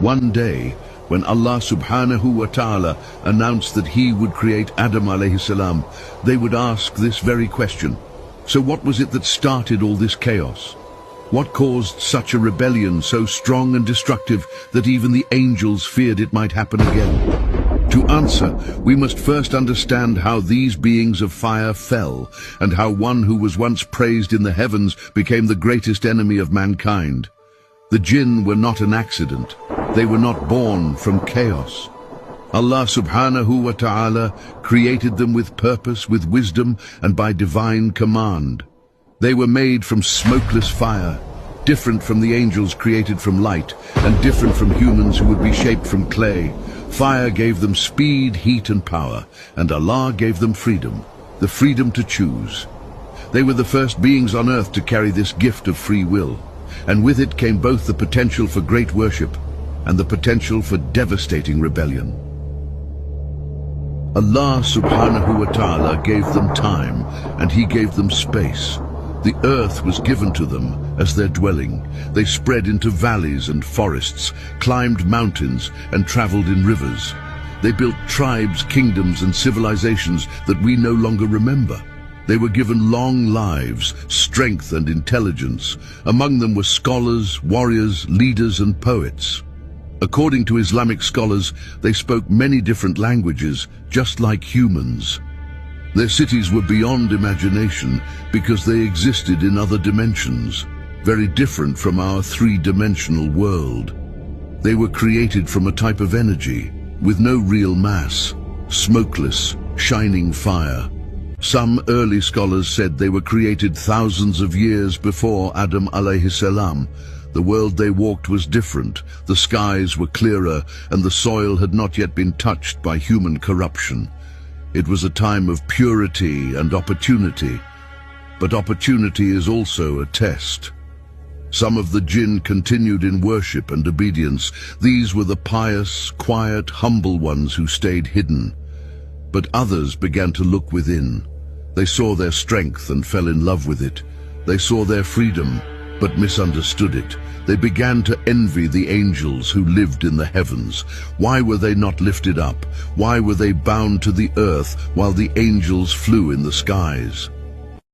One day, when Allah subhanahu wa ta'ala announced that He would create Adam alayhi salam, they would ask this very question. So what was it that started all this chaos? What caused such a rebellion so strong and destructive that even the angels feared it might happen again? To answer, we must first understand how these beings of fire fell, and how one who was once praised in the heavens became the greatest enemy of mankind. The jinn were not an accident. They were not born from chaos. Allah subhanahu wa ta'ala created them with purpose, with wisdom, and by divine command. They were made from smokeless fire, different from the angels created from light, and different from humans who would be shaped from clay. Fire gave them speed, heat, and power, and Allah gave them freedom, the freedom to choose. They were the first beings on earth to carry this gift of free will, and with it came both the potential for great worship and the potential for devastating rebellion. Allah subhanahu wa ta'ala gave them time, and He gave them space. The earth was given to them as their dwelling. They spread into valleys and forests, climbed mountains, and traveled in rivers. They built tribes, kingdoms, and civilizations that we no longer remember. They were given long lives, strength, and intelligence. Among them were scholars, warriors, leaders, and poets. According to Islamic scholars, they spoke many different languages, just like humans. Their cities were beyond imagination because they existed in other dimensions, very different from our three-dimensional world. They were created from a type of energy, with no real mass, smokeless, shining fire. Some early scholars said they were created thousands of years before Adam alayhi salam. The world they walked was different, the skies were clearer, and the soil had not yet been touched by human corruption. It was a time of purity and opportunity, but opportunity is also a test. Some of the jinn continued in worship and obedience. These were the pious, quiet, humble ones who stayed hidden. But others began to look within. They saw their strength and fell in love with it. They saw their freedom, but misunderstood it. They began to envy the angels who lived in the heavens. Why were they not lifted up? Why were they bound to the earth while the angels flew in the skies?